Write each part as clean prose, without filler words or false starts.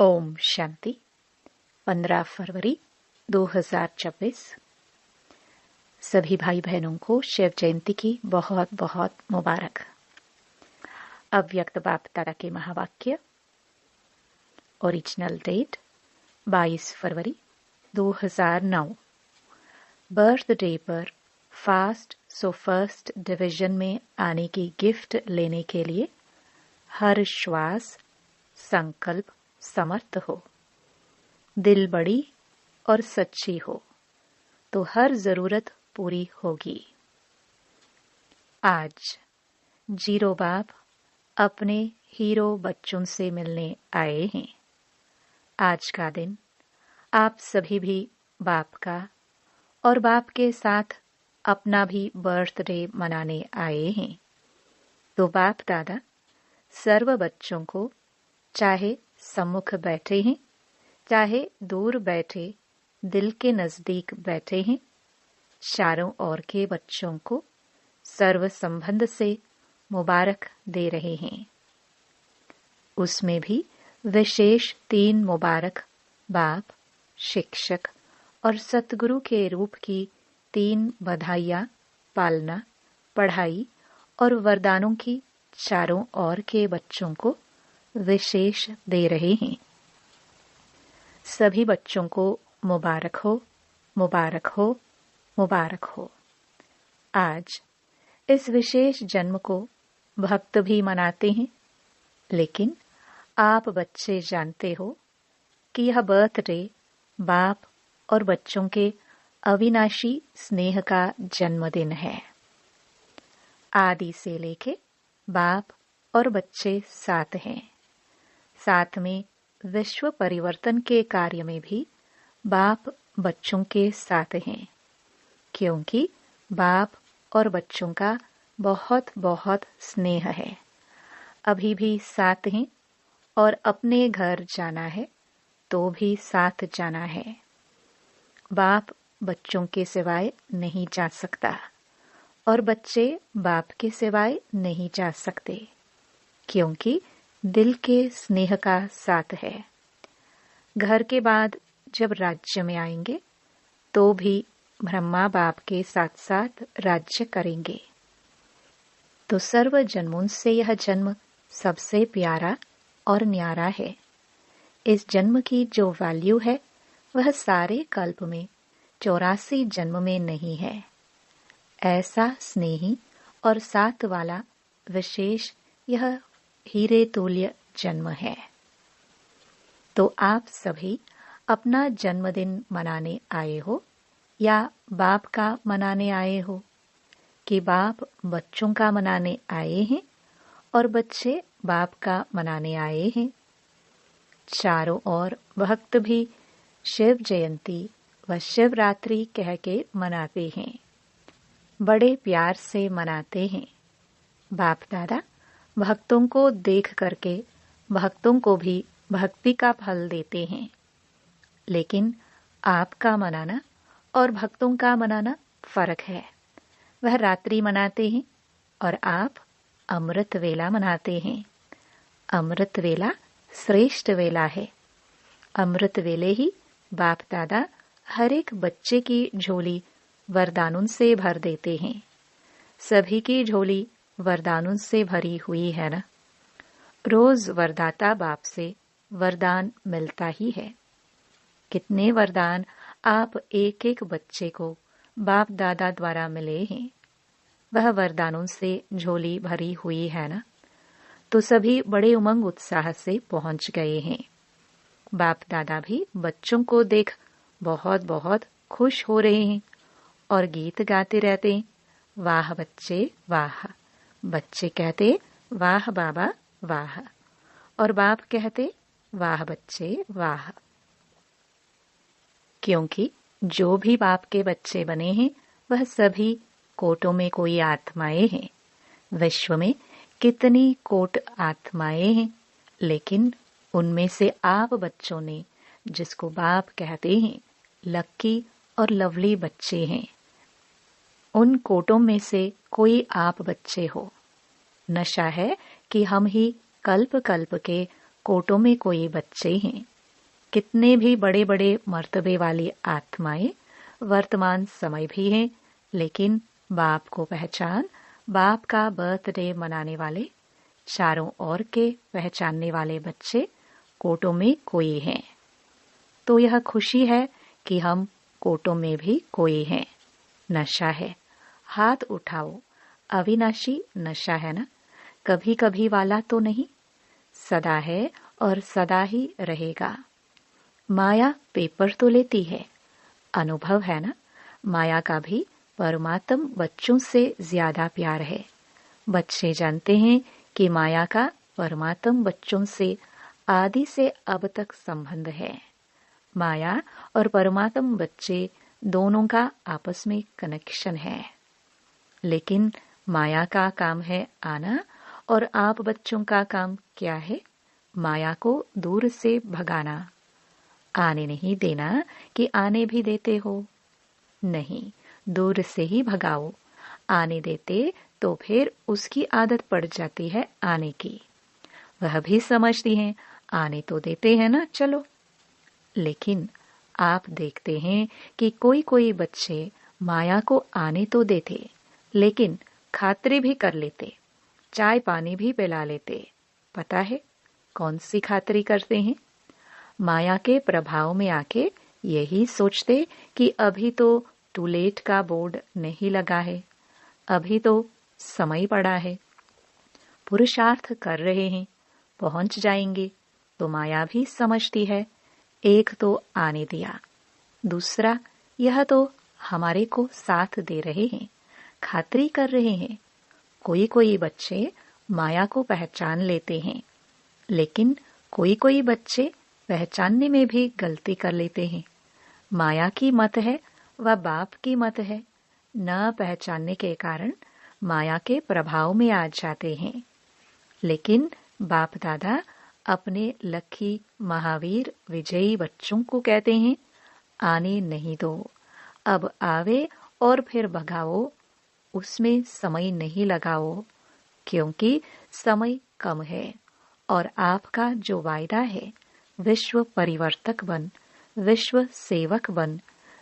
ओम शांति। 15 फरवरी 2024। सभी भाई बहनों को शिव जयंती की बहुत बहुत मुबारक। अव्यक्त बाप दादा के महावाक्य। ओरिजिनल डेट 22 फरवरी 2009। बर्थडे पर फास्ट सो फर्स्ट डिवीजन में आने की गिफ्ट लेने के लिए हर श्वास संकल्प समर्थ हो, दिल बड़ी और सच्ची हो तो हर जरूरत पूरी होगी। आज जीरो बाप अपने हीरो बच्चों से मिलने आए हैं। आज का दिन आप सभी भी बाप का और बाप के साथ अपना भी बर्थडे मनाने आए हैं। तो बाप दादा सर्व बच्चों को, चाहे सम्मुख बैठे हैं चाहे दूर बैठे दिल के नजदीक बैठे हैं, चारों ओर के बच्चों को सर्व संबंध से मुबारक दे रहे हैं। उसमें भी विशेष 3 मुबारक बाप, शिक्षक और सतगुरु के रूप की 3 बधाइयां पालना, पढ़ाई और वरदानों की चारों ओर के बच्चों को विशेष दे रहे हैं। सभी बच्चों को मुबारक हो, मुबारक हो, मुबारक हो। आज इस विशेष जन्म को भक्त भी मनाते हैं, लेकिन आप बच्चे जानते हो कि यह बर्थडे बाप और बच्चों के अविनाशी स्नेह का जन्मदिन है। आदि से लेके बाप और बच्चे साथ हैं। साथ में विश्व परिवर्तन के कार्य में भी बाप बच्चों के साथ हैं, क्योंकि बाप और बच्चों का बहुत बहुत स्नेह है। अभी भी साथ हैं और अपने घर जाना है तो भी साथ जाना है। बाप बच्चों के सिवाय नहीं जा सकता और बच्चे बाप के सिवाय नहीं जा सकते, क्योंकि दिल के स्नेह का साथ है। घर के बाद जब राज्य में आएंगे तो भी ब्रह्मा बाप के साथ साथ राज्य करेंगे। तो सर्व जन्मों से यह जन्म सबसे प्यारा और न्यारा है। इस जन्म की जो वैल्यू है वह सारे कल्प में 84 जन्म में नहीं है। ऐसा स्नेही और साथ वाला विशेष यह हीरे तुल्य जन्म है। तो आप सभी अपना जन्मदिन मनाने आए हो या बाप का मनाने आए हो, कि बाप बच्चों का मनाने आए हैं और बच्चे बाप का मनाने आए हैं। चारों ओर भक्त भी शिव जयंती व शिवरात्रि कह के मनाते हैं, बड़े प्यार से मनाते हैं। बाप दादा भक्तों को देख करके भक्तों को भी भक्ति का फल देते हैं, लेकिन आपका मनाना और भक्तों का मनाना फर्क है। वह रात्रि मनाते हैं और आप अमृत वेला मनाते हैं। अमृत वेला श्रेष्ठ वेला है। अमृत वेले ही बाप दादा हर एक बच्चे की झोली वरदानों से भर देते हैं। सभी की झोली वरदानों से भरी हुई है ना। रोज वरदाता बाप से वरदान मिलता ही है। कितने वरदान आप एक एक बच्चे को बाप दादा द्वारा मिले हैं। वह वरदानों से झोली भरी हुई है ना। तो सभी बड़े उमंग उत्साह से पहुंच गए हैं। बाप दादा भी बच्चों को देख बहुत बहुत खुश हो रहे हैं और गीत गाते रहते हैं, वाह बच्चे वाह। बच्चे कहते वाह बाबा वाह और बाप कहते वाह बच्चे वाह। क्योंकि जो भी बाप के बच्चे बने हैं वह सभी कोटों में कोई आत्माएं हैं। विश्व में कितनी कोट आत्माएं हैं, लेकिन उनमें से आप बच्चों ने, जिसको बाप कहते हैं, लक्की और लवली बच्चे हैं। उन कोटों में से कोई आप बच्चे हो। नशा है कि हम ही कल्प कल्प के कोटों में कोई बच्चे हैं, कितने भी बड़े बड़े मर्तबे वाली आत्माएं वर्तमान समय भी हैं, लेकिन बाप को पहचान, बाप का बर्थडे मनाने वाले, चारों ओर के पहचानने वाले बच्चे कोटों में कोई हैं। तो यह खुशी है कि हम कोटों में भी कोई हैं। नशा है, हाथ उठाओ। अविनाशी नशा है ना, कभी कभी वाला तो नहीं, सदा है और सदा ही रहेगा। माया पेपर तो लेती है, अनुभव है ना, माया का भी परमात्म बच्चों से ज्यादा प्यार है। बच्चे जानते हैं कि माया का परमात्म बच्चों से आदि से अब तक संबंध है। माया और परमात्म बच्चे दोनों का आपस में कनेक्शन है। लेकिन माया का काम है आना, और आप बच्चों का काम क्या है? माया को दूर से भगाना। आने नहीं देना कि आने भी देते हो, नहीं, दूर से ही भगाओ। आने देते तो फिर उसकी आदत पड़ जाती है आने की। वह भी समझती हैं आने तो देते हैं ना, चलो। लेकिन आप देखते हैं कि कोई कोई बच्चे माया को आने तो देते, लेकिन खातिरी भी कर लेते, चाय पानी भी पिला लेते। पता है कौन सी खातिरी करते हैं? माया के प्रभाव में आके यही सोचते कि अभी तो टू लेट का बोर्ड नहीं लगा है, अभी तो समय पड़ा है, पुरुषार्थ कर रहे हैं, पहुंच जाएंगे। तो माया भी समझती है, एक तो आने दिया, दूसरा यह तो हमारे को साथ दे रहे हैं, खातिरी कर रहे हैं। कोई कोई बच्चे माया को पहचान लेते हैं, लेकिन कोई कोई बच्चे पहचानने में भी गलती कर लेते हैं। माया की मत है व बाप की मत है, न पहचानने के कारण माया के प्रभाव में आ जाते हैं। लेकिन बाप दादा अपने लकी महावीर विजयी बच्चों को कहते हैं, आने नहीं दो, अब आवे और फिर भगाओ, उसमें समय नहीं लगाओ, क्योंकि समय कम है। और आपका जो वायदा है, विश्व परिवर्तक बन, विश्व सेवक बन,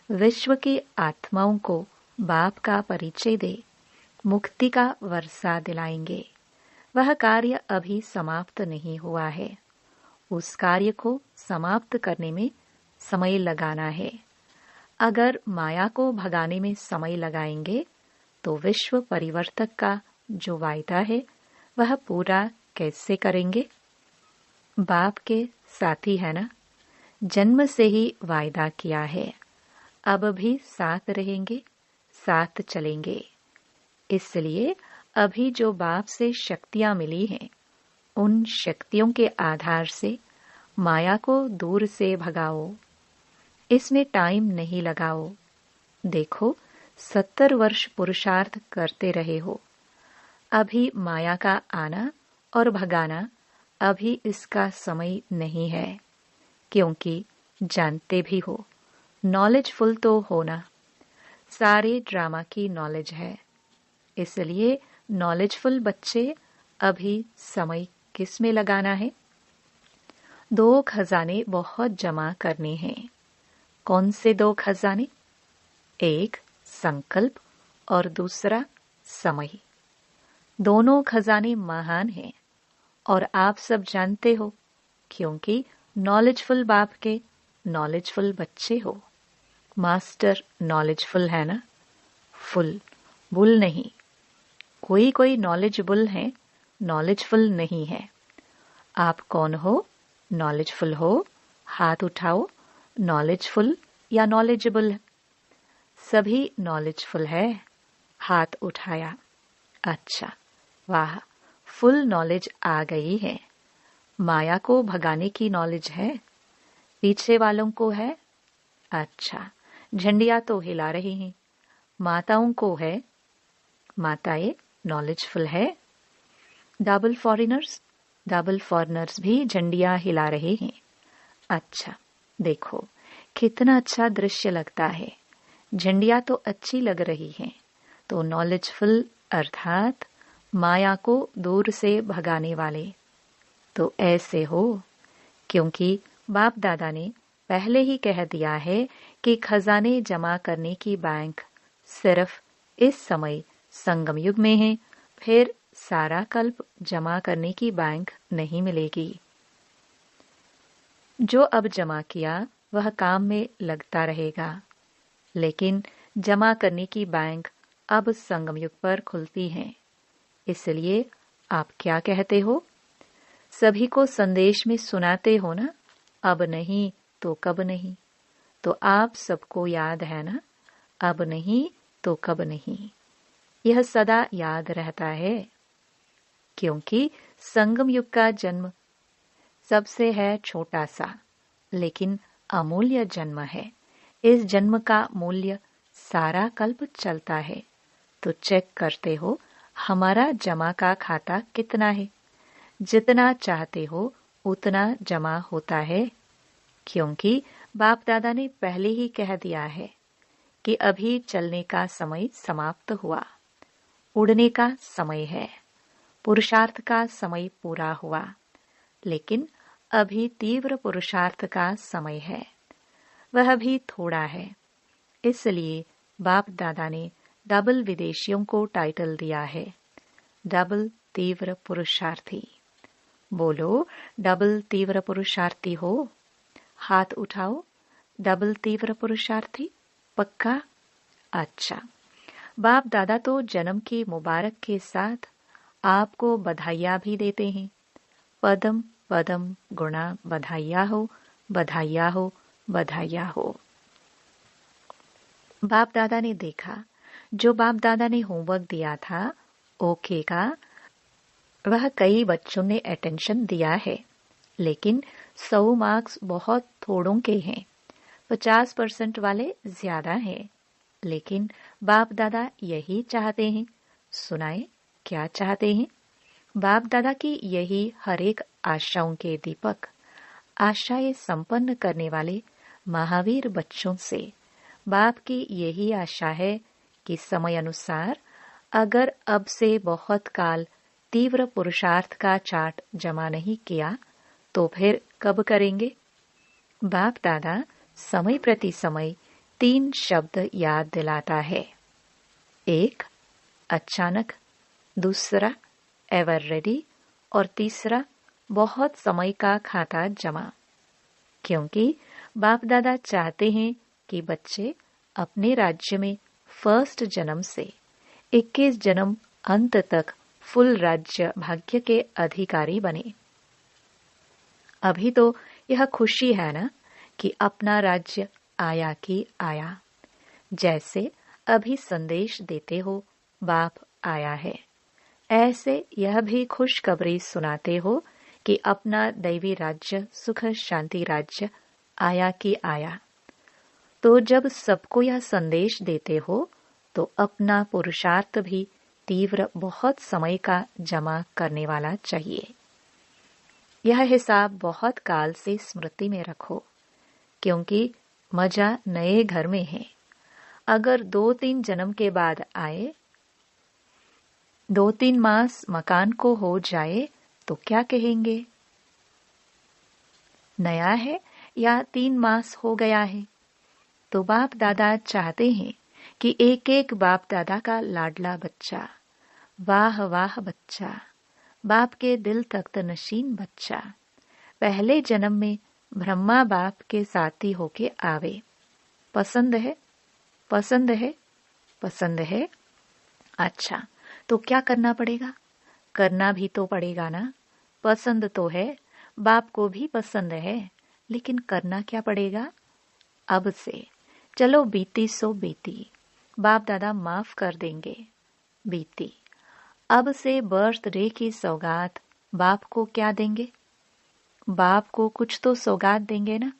विश्व की आत्माओं को बाप का परिचय दे, मुक्ति का वर्षा दिलाएंगे। वह कार्य अभी समाप्त नहीं हुआ है, उस कार्य को समाप्त करने में समय लगाना है। अगर माया को भगाने में समय लगाएंगे तो विश्व परिवर्तक का जो वायदा है वह पूरा कैसे करेंगे? बाप के साथी है ना, जन्म से ही वायदा किया है, अब भी साथ रहेंगे, साथ चलेंगे। इसलिए अभी जो बाप से शक्तियां मिली हैं, उन शक्तियों के आधार से माया को दूर से भगाओ। इसमें टाइम नहीं लगाओ। देखो 70 वर्ष पुरुषार्थ करते रहे हो, अभी माया का आना और भगाना अभी इसका समय नहीं है, क्योंकि जानते भी हो नॉलेजफुल तो होना, सारे ड्रामा की नॉलेज है। इसलिए नॉलेजफुल बच्चे अभी समय किस में लगाना है? 2 खजाने बहुत जमा करने हैं। कौन से 2 खजाने? एक संकल्प और दूसरा समय। दोनों खजाने महान हैं और आप सब जानते हो, क्योंकि नॉलेजफुल बाप के नॉलेजफुल बच्चे हो। मास्टर नॉलेजफुल है ना, फुल, बुल नहीं। कोई कोई नॉलेजबुल है, नॉलेजफुल नहीं है। आप कौन हो? नॉलेजफुल हो? हाथ उठाओ। नॉलेजफुल या नॉलेजेबल? सभी नॉलेजफुल है, हाथ उठाया। अच्छा, वाह, फुल नॉलेज आ गई है। माया को भगाने की नॉलेज है, पीछे वालों को है। अच्छा, झंडिया तो हिला रही हैं। माताओं को है, माताएं नॉलेजफुल है। डबल फॉरेनर्स भी झंडिया हिला रहे हैं। अच्छा, देखो कितना अच्छा दृश्य लगता है। झंडिया तो अच्छी लग रही हैं, तो नॉलेजफुल अर्थात माया को दूर से भगाने वाले तो ऐसे हो, क्योंकि बाप दादा ने पहले ही कह दिया है कि खजाने जमा करने की बैंक सिर्फ इस समय संगम युग में है, फिर सारा कल्प जमा करने की बैंक नहीं मिलेगी। जो अब जमा किया वह काम में लगता रहेगा, लेकिन जमा करने की बैंक अब संगम युग पर खुलती है। इसलिए आप क्या कहते हो? सभी को संदेश में सुनाते हो ना, अब नहीं तो कब नहीं। तो आप सबको याद है ना, अब नहीं तो कब नहीं। यह सदा याद रहता है, क्योंकि संगम युग का जन्म सबसे है छोटा सा, लेकिन अमूल्य जन्म है। इस जन्म का मूल्य सारा कल्प चलता है। तो चेक करते हो हमारा जमा का खाता कितना है। जितना चाहते हो उतना जमा होता है, क्योंकि बाप दादा ने पहले ही कह दिया है कि अभी चलने का समय समाप्त हुआ, उड़ने का समय है, पुरुषार्थ का समय पूरा हुआ। लेकिन अभी तीव्र पुरुषार्थ का समय है, वह भी थोड़ा है। इसलिए बाप दादा ने डबल विदेशियों को टाइटल दिया है, डबल तीव्र पुरुषार्थी। बोलो, डबल तीव्र पुरुषार्थी हो? हाथ उठाओ। डबल तीव्र पुरुषार्थी पक्का? अच्छा। बाप दादा तो जन्म की मुबारक के साथ आपको बधाइयाँ भी देते हैं। पदम पदम गुणा बधाइयाँ हो, बधाइयाँ हो, बधाइयाँ हो। बाप दादा ने देखा, जो बाप दादा ने होमवर्क दिया था ओके का, वह कई बच्चों ने अटेंशन दिया है, लेकिन 100 मार्क्स बहुत थोड़ों के हैं। 50% वाले ज्यादा हैं। लेकिन बाप दादा यही चाहते हैं। सुनाए क्या चाहते हैं? बाप दादा की यही हर एक आशाओं के दीपक, आशाएं संपन्न करने वाले महावीर बच्चों से बाप की यही आशा है कि समय अनुसार अगर अब से बहुत काल तीव्र पुरुषार्थ का चार्ट जमा नहीं किया तो फिर कब करेंगे? बाप दादा समय प्रति समय 3 शब्द याद दिलाता है। एक, अचानक, दूसरा, एवर रेडी, और तीसरा, बहुत समय का खाता जमा। क्योंकि बाप दादा चाहते हैं कि बच्चे अपने राज्य में फर्स्ट जन्म से 21 जन्म अंत तक फुल राज्य भाग्य के अधिकारी बने। अभी तो यह खुशी है ना कि अपना राज्य आया कि आया। जैसे अभी संदेश देते हो बाप आया है, ऐसे यह भी खुशखबरी सुनाते हो कि अपना दैवी राज्य सुख शांति राज्य आया कि आया। तो जब सबको यह संदेश देते हो तो अपना पुरुषार्थ भी तीव्र बहुत समय का जमा करने वाला चाहिए। यह हिसाब बहुत काल से स्मृति में रखो, क्योंकि मजा नए घर में है। अगर 2-3 जन्म के बाद आए, 2-3 मास मकान को हो जाए तो क्या कहेंगे? नया है या 3 मास हो गया है? तो बाप दादा चाहते हैं कि एक एक बाप दादा का लाडला बच्चा, वाह वाह बच्चा, बाप के दिल तख्त नशीन बच्चा, पहले जन्म में ब्रह्मा बाप के साथी होके आवे। पसंद है? पसंद है? पसंद है? अच्छा, तो क्या करना पड़ेगा? करना भी तो पड़ेगा ना। पसंद तो है, बाप को भी पसंद है, लेकिन करना क्या पड़ेगा? अब से चलो बीती सो बीती, बाप दादा माफ कर देंगे। बीती। अब से बर्थडे की सौगात बाप को क्या देंगे? बाप को कुछ तो सौगात देंगे ना।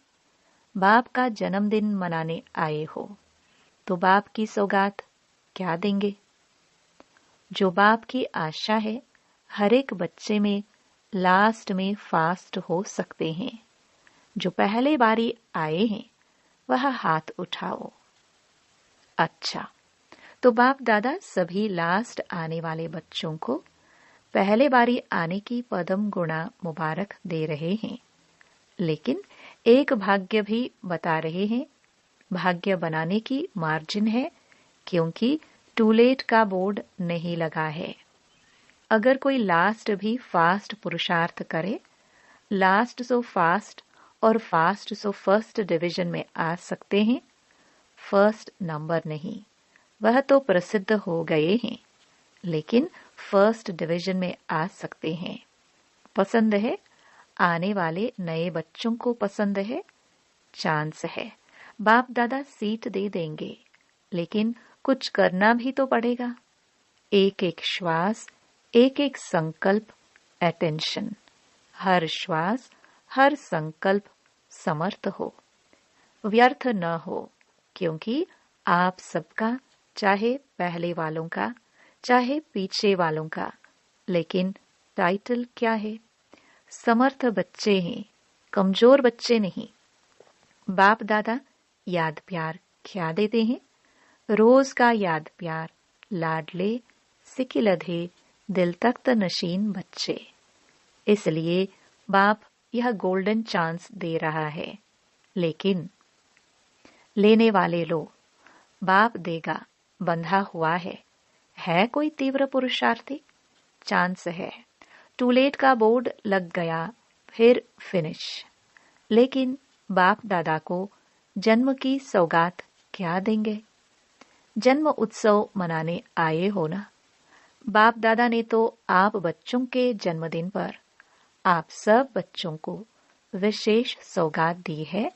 बाप का जन्मदिन मनाने आए हो तो बाप की सौगात क्या देंगे? जो बाप की आशा है हर एक बच्चे में लास्ट में फास्ट हो सकते हैं। जो पहले बारी आए हैं वह हाथ उठाओ। अच्छा, तो बाप दादा सभी लास्ट आने वाले बच्चों को पहले बारी आने की पदम गुणा मुबारक दे रहे हैं, लेकिन एक भाग्य भी बता रहे हैं। भाग्य बनाने की मार्जिन है, क्योंकि टू लेट का बोर्ड नहीं लगा है। अगर कोई लास्ट भी फास्ट पुरुषार्थ करे, लास्ट सो फास्ट और फास्ट सो फर्स्ट डिवीजन में आ सकते हैं, फर्स्ट नंबर नहीं, वह तो प्रसिद्ध हो गए हैं, लेकिन फर्स्ट डिवीजन में आ सकते हैं। पसंद है, आने वाले नए बच्चों को पसंद है, चांस है, बाप दादा सीट दे देंगे, लेकिन कुछ करना भी तो पड़ेगा। एक एक श्वास, एक एक संकल्प, अटेंशन, हर श्वास, हर संकल्प समर्थ हो, व्यर्थ न हो, क्योंकि आप सबका, चाहे पहले वालों का, चाहे पीछे वालों का, लेकिन टाइटल क्या है? समर्थ बच्चे हैं, कमजोर बच्चे नहीं। बाप दादा याद प्यार क्या देते हैं? रोज का याद प्यार, लाडले सिकिलधे दिल तख्त नशीन बच्चे। इसलिए बाप यह गोल्डन चांस दे रहा है, लेकिन लेने वाले लो, बाप देगा, बंधा हुआ है कोई तीव्र पुरुषार्थी? चांस है, टू लेट का बोर्ड लग गया, फिर फिनिश। लेकिन बाप दादा को जन्म की सौगात क्या देंगे? जन्म उत्सव मनाने आए हो ना। बाप दादा ने तो आप बच्चों के जन्मदिन पर आप सब बच्चों को विशेष सौगात दी है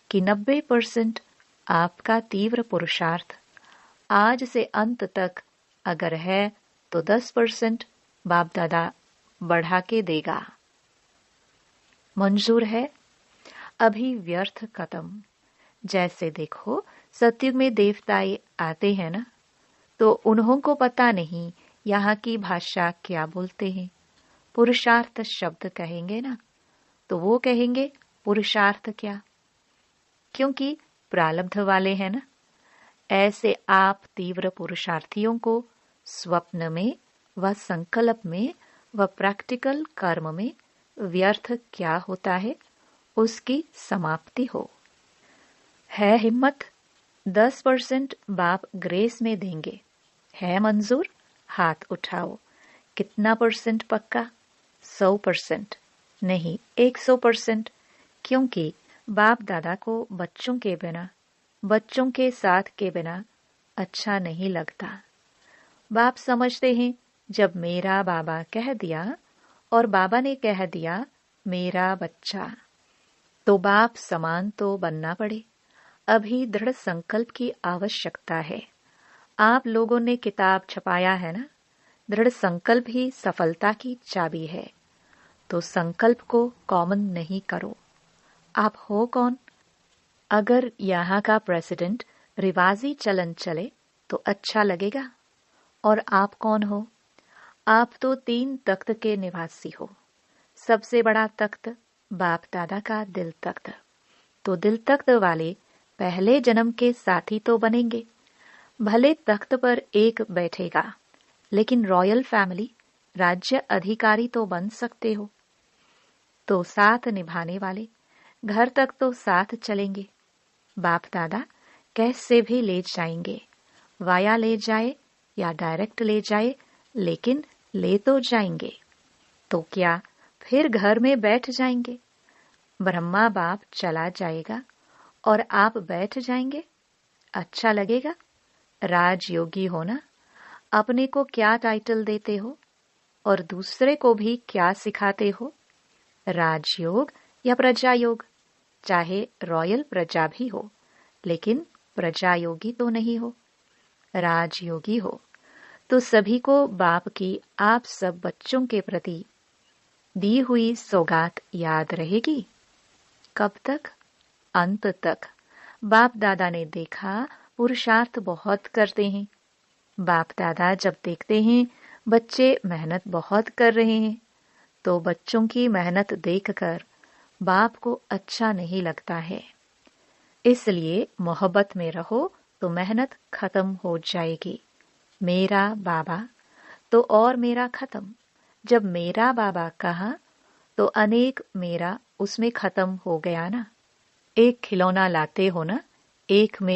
कि 90% आपका तीव्र पुरुषार्थ आज से अंत तक अगर है तो 10% बाप दादा बढ़ा के देगा। मंजूर है? अभी व्यर्थ खत्म। जैसे देखो, सतयुग में देवताएं आते हैं ना, तो उन्हों को पता नहीं यहाँ की भाषा क्या बोलते हैं। पुरुषार्थ शब्द कहेंगे ना, तो वो कहेंगे पुरुषार्थ क्या, क्योंकि प्रारब्ध वाले हैं ना। ऐसे आप तीव्र पुरुषार्थियों को स्वप्न में व संकल्प में व प्रैक्टिकल कर्म में व्यर्थ क्या होता है, उसकी समाप्ति हो। है हिम्मत? 10% बाप ग्रेस में देंगे। है मंजूर? हाथ उठाओ। कितना परसेंट पक्का? 100%? नहीं, 100%, क्योंकि बाप दादा को बच्चों के बिना, बच्चों के साथ के बिना अच्छा नहीं लगता। बाप समझते हैं, जब मेरा बाबा कह दिया और बाबा ने कह दिया मेरा बच्चा, तो बाप समान तो बनना पड़े। अभी दृढ़ संकल्प की आवश्यकता है। आप लोगों ने किताब छपाया है ना, दृढ़ संकल्प ही सफलता की चाबी है। तो संकल्प को कॉमन नहीं करो। आप हो कौन? अगर यहाँ का प्रेसिडेंट रिवाजी चलन चले तो अच्छा लगेगा। और आप कौन हो? आप तो 3 तख्त के निवासी हो। सबसे बड़ा तख्त बाप दादा का दिल तख्त। तो दिल तख्त वाले पहले जन्म के साथी तो बनेंगे। भले तख्त पर एक बैठेगा, लेकिन रॉयल फैमिली, राज्य अधिकारी तो बन सकते हो। तो साथ निभाने वाले घर तक तो साथ चलेंगे। बाप दादा कैसे भी ले जाएंगे, वाया ले जाए या डायरेक्ट ले जाए, लेकिन ले तो जाएंगे। तो क्या फिर घर में बैठ जाएंगे? ब्रह्मा बाप चला जाएगा और आप बैठ जाएंगे? अच्छा लगेगा? राजयोगी हो ना, अपने को क्या टाइटल देते हो और दूसरे को भी क्या सिखाते हो? राजयोग या प्रजा योग? चाहे रॉयल प्रजा भी हो, लेकिन प्रजा योगी तो नहीं हो, राजयोगी हो। तो सभी को बाप की आप सब बच्चों के प्रति दी हुई सौगात याद रहेगी। कब तक? अंत तक। बाप दादा ने देखा पुरुषार्थ बहुत करते हैं। बाप दादा जब देखते हैं बच्चे मेहनत बहुत कर रहे हैं, तो बच्चों की मेहनत देखकर बाप को अच्छा नहीं लगता है। इसलिए मोहब्बत में रहो तो मेहनत खत्म हो जाएगी। मेरा बाबा तो और मेरा खत्म। जब मेरा बाबा कहा तो अनेक मेरा उसमें खत्म हो गया ना। एक खिलौना लाते हो ना, एक में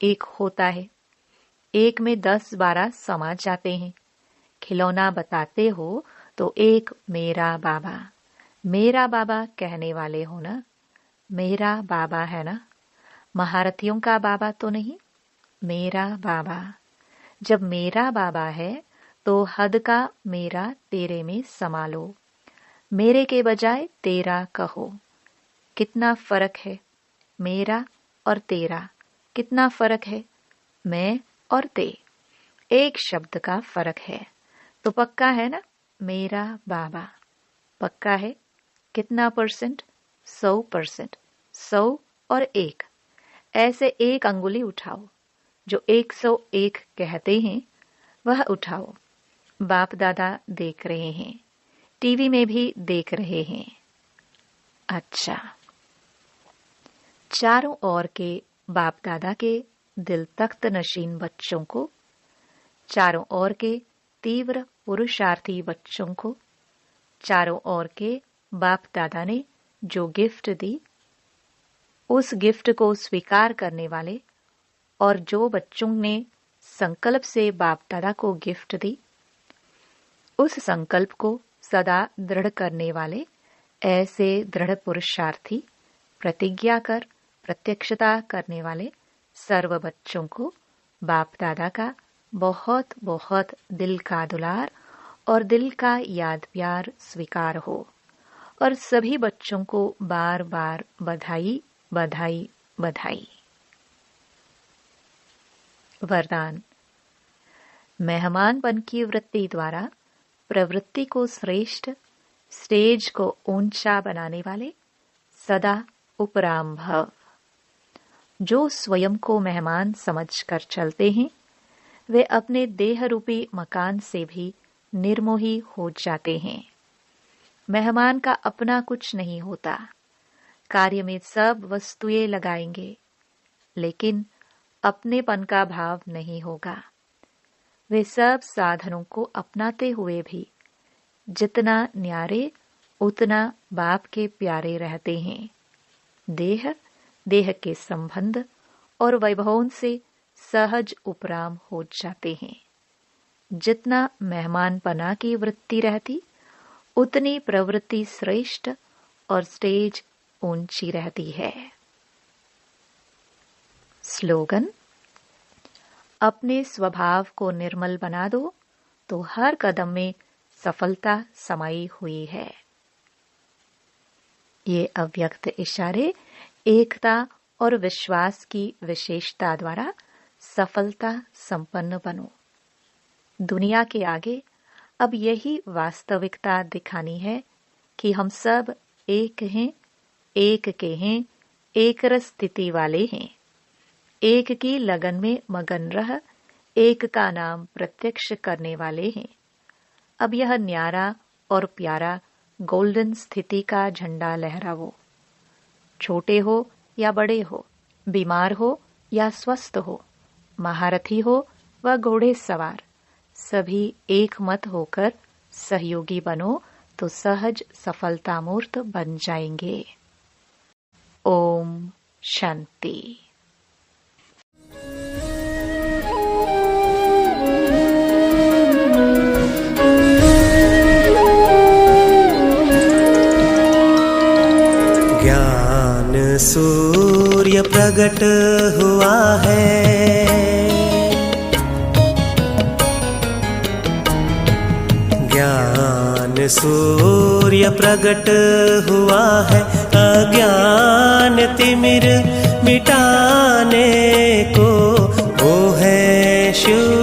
एक होता है, एक में 10-12 समा जाते हैं। खिलौना बताते हो तो एक मेरा बाबा कहने वाले हो ना, मेरा बाबा है ना, महारथियों का बाबा तो नहीं, मेरा बाबा। जब मेरा बाबा है तो हद का मेरा तेरे में समा लो, मेरे के बजाय तेरा कहो। कितना फर्क है मेरा और तेरा, कितना फर्क है मैं और ते, एक शब्द का फर्क है। तो पक्का है ना मेरा बाबा, पक्का है। कितना %? 100%। 100 और 1, ऐसे एक अंगुली उठाओ। जो 101 कहते हैं वह उठाओ। बाप दादा देख रहे हैं, टीवी में भी देख रहे हैं। अच्छा, चारों ओर के बाप दादा के दिल तख्त नशीन बच्चों को, चारों ओर के तीव्र पुरुषार्थी बच्चों को, चारों ओर के बाप दादा ने जो गिफ्ट दी, उस गिफ्ट को स्वीकार करने वाले, और जो बच्चों ने संकल्प से बाप दादा को गिफ्ट दी, उस संकल्प को सदा दृढ़ करने वाले ऐसे दृढ़ पुरुषार्थी, प्रतिज्ञा कर प्रत्यक्षता करने वाले सर्व बच्चों को बाप दादा का बहुत बहुत दिल का दुलार और दिल का याद प्यार स्वीकार हो। और सभी बच्चों को बार बार बधाई बधाई बधाई। वरदान। मेहमानपन की वृत्ति द्वारा प्रवृत्ति को श्रेष्ठ, स्टेज को ऊंचा बनाने वाले सदा उपराम भव। जो स्वयं को मेहमान समझकर चलते हैं, वे अपने देह रूपी मकान से भी निर्मोही हो जाते हैं। मेहमान का अपना कुछ नहीं होता, कार्य में सब वस्तुएं लगाएंगे, लेकिन अपनेपन का भाव नहीं होगा। वे सब साधनों को अपनाते हुए भी जितना न्यारे उतना बाप के प्यारे रहते हैं। देह के संबंध और वैभवों से सहज उपराम हो जाते हैं। जितना मेहमानपना की वृत्ति रहती, उतनी प्रवृत्ति श्रेष्ठ और स्टेज ऊंची रहती है। स्लोगन। अपने स्वभाव को निर्मल बना दो तो हर कदम में सफलता समाई हुई है। ये अव्यक्त इशारे एकता और विश्वास की विशेषता द्वारा सफलता संपन्न बनो। दुनिया के आगे अब यही वास्तविकता दिखानी है कि हम सब एक हैं, एक के हैं, एक रस स्थिति वाले हैं। एक की लगन में मगन रह एक का नाम प्रत्यक्ष करने वाले हैं। अब यह न्यारा और प्यारा गोल्डन स्थिति का झंडा लहराओ। छोटे हो या बड़े हो, बीमार हो या स्वस्थ हो, महारथी हो व घोड़े सवार, सभी एक मत होकर सहयोगी बनो तो सहज सफलता मूर्त बन जाएंगे। ओम शांति। ज्ञान सूर्य प्रकट हुआ है, ज्ञान सूर्य प्रकट हुआ है, अज्ञान तिमिर मिटाने को वो है शिव